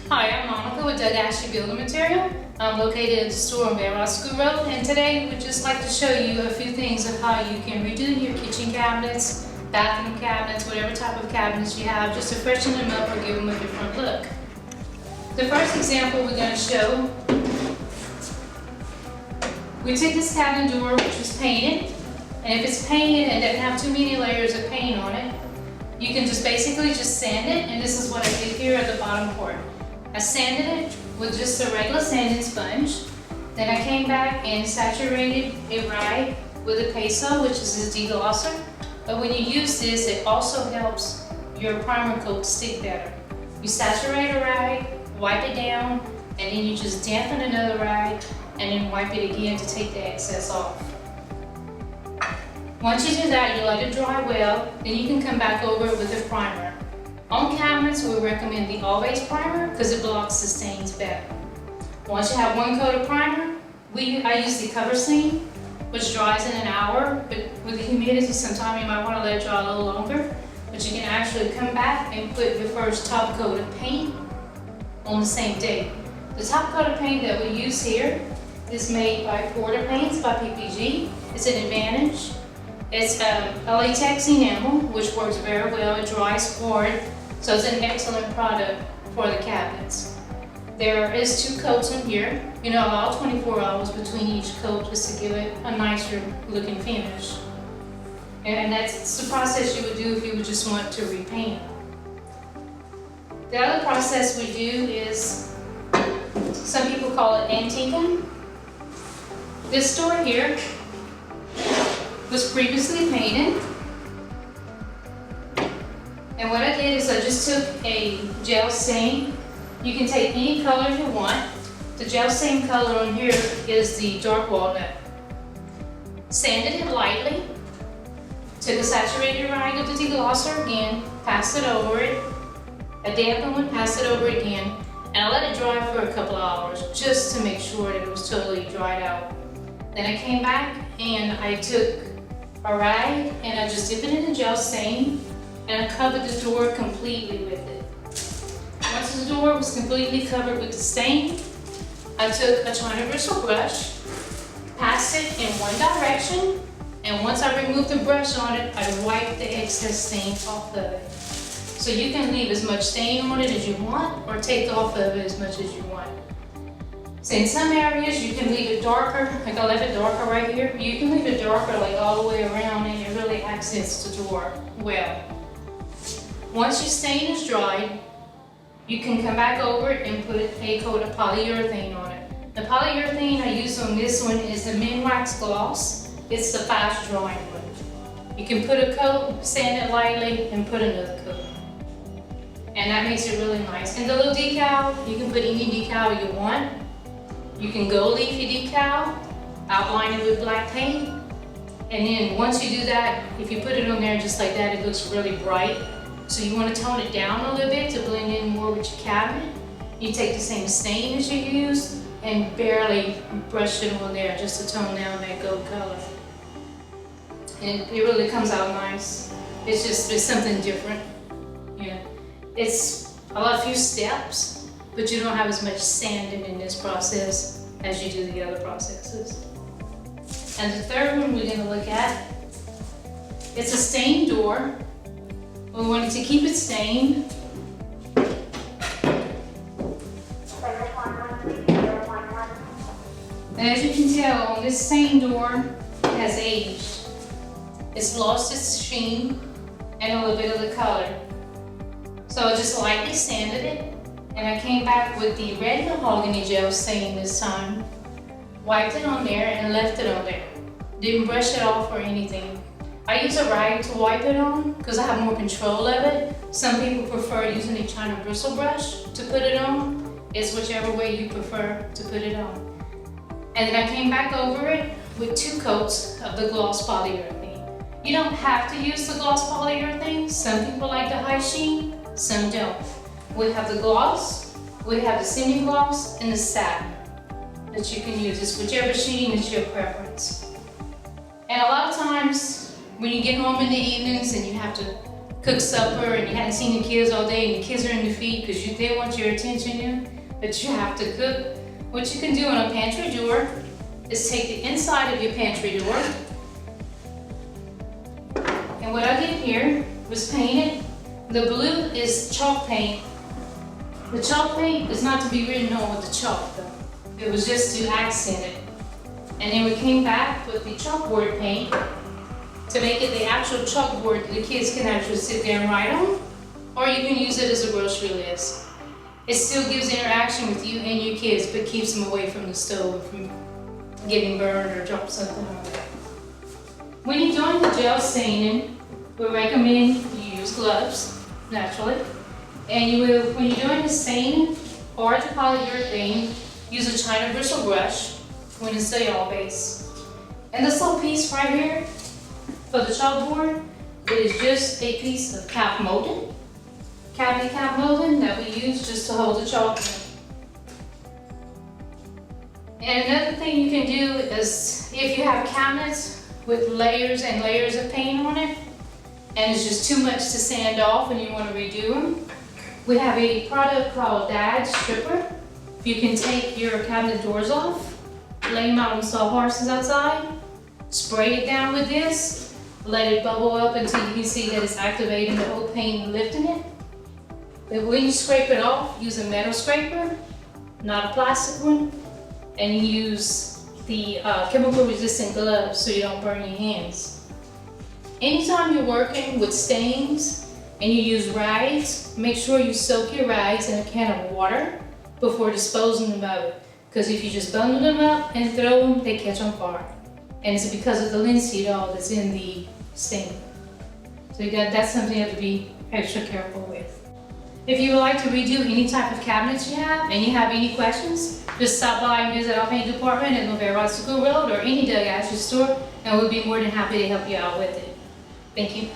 Hi, I'm Monica with Ashy Building Material. I'm located at the store on Van School Road, and today we'd just like to show you a few things of how you can redo your kitchen cabinets, bathroom cabinets, whatever type of cabinets you have, just to freshen them up or give them a different look. The first example we're going to show, we took this cabinet door which was painted, and if it's painted and doesn't have too many layers of paint on it, you can just basically just sand it, and this is what I did here at the bottom part. I sanded it with just a regular sanding sponge. Then I came back and saturated it right with a peso, which is a deglosser. But when you use this, it also helps your primer coat stick better. You saturate it right, wipe it down, and then you just dampen another right, and then wipe it again to take the excess off. Once you do that, you let it dry well, then you can come back over it with a primer. On cabinets, we recommend the Always Primer because it blocks the stains better. Once you have one coat of primer, I use the cover seam, which dries in an hour, but with the humidity, sometimes you might want to let it dry a little longer. But you can actually come back and put your first top coat of paint on the same day. The top coat of paint that we use here is made by Porter Paints by PPG. It's an Advantage. It's a latex enamel, which works very well. It dries hard, so it's an excellent product for the cabinets. There is 2 coats in here. You know, allow 24 hours between each coat just to give it a nicer looking finish. And that's the process you would do if you would just want to repaint. The other process we do is, some people call it antiquing. This door here was previously painted, and what I did is I just took a gel stain. You can take any color you want. The gel stain color on here is the dark walnut. Sanded it lightly, took a saturated rag of the deglosser again, passed it over it, a dampened one, passed it over again, and I let it dry for a couple of hours just to make sure that it was totally dried out. Then I came back and I took a rag and I just dipped it in the gel stain and I covered the door completely with it. Once the door was completely covered with the stain, I took a China bristle brush, passed it in one direction, and once I removed the brush on it, I wiped the excess stain off of it. So you can leave as much stain on it as you want or take off of it as much as you want. So in some areas you can leave it darker, like I left it darker right here. You can leave it darker like all the way around and it really accents the door well. Once your stain is dried, you can come back over it and put a coat of polyurethane on it. The polyurethane I use on this one is the Minwax Gloss. It's the fast drying one. You can put a coat, sand it lightly, and put another coat. And that makes it really nice. And the little decal, you can put any decal you want. You can go leafy decal, outline it with black paint, and then once you do that, if you put it on there just like that, it looks really bright. So you want to tone it down a little bit to blend in more with your cabinet. You take the same stain as you used and barely brush it on there just to tone down that gold color. And it really comes out nice. It's something different. Yeah. It's a few steps, but you don't have as much sanding in this process as you do the other processes. And the third one we're going to look at, it's a stained door. We wanted to keep it stained. And as you can tell, on this stained door, it has aged. It's lost its sheen and a little bit of the color. So I just lightly sanded it. And I came back with the red mahogany gel stain this time, wiped it on there and left it on there. Didn't brush it off or anything. I use a rag to wipe it on because I have more control of it. Some people prefer using a China bristle brush to put it on. It's whichever way you prefer to put it on. And then I came back over it with 2 coats of the gloss polyurethane. You don't have to use the gloss polyurethane. Some people like the high sheen, some don't. We have the gloss, we have the semi-gloss, and the satin that you can use. It's whichever sheen is your preference. And a lot of times when you get home in the evenings and you have to cook supper and you hadn't seen the kids all day and the kids are in the feed because they want your attention but you have to cook. What you can do on a pantry door is take the inside of your pantry door, and what I did here was paint it. The blue is chalk paint. The chalk paint is not to be written on with the chalk though. It was just to accent it. And then we came back with the chalkboard paint to make it the actual chalkboard that the kids can actually sit there and write on, or you can use it as a grocery list. It still gives interaction with you and your kids, but keeps them away from the stove, from getting burned or drop something on it. When you're doing the gel staining, we recommend you use gloves, naturally. And you will, when you're doing the stain or the polyurethane, use a China bristle brush when it's the all base. And this little piece right here for the chalkboard, it is just a piece of cap molding, cabinet cap molding that we use just to hold the chalk in. And another thing you can do is if you have cabinets with layers and layers of paint on it, and it's just too much to sand off and you want to redo them, we have a product called Dad Stripper. You can take your cabinet doors off, lay them out on sawhorses outside, spray it down with this, let it bubble up until you can see that it's activating the whole paint and lifting it. But when you scrape it off, use a metal scraper, not a plastic one, and you use the chemical resistant gloves so you don't burn your hands. Anytime you're working with stains and you use rags, make sure you soak your rags in a can of water before disposing them of it. Because if you just bundle them up and throw them, they catch on fire. And it's because of the linseed oil that's in the stain. So that's something you have to be extra careful with. If you would like to redo any type of cabinets you have and you have any questions, just stop by and visit our paint department at Novera School Road or any Doug Ashy store, and we'll be more than happy to help you out with it. Thank you.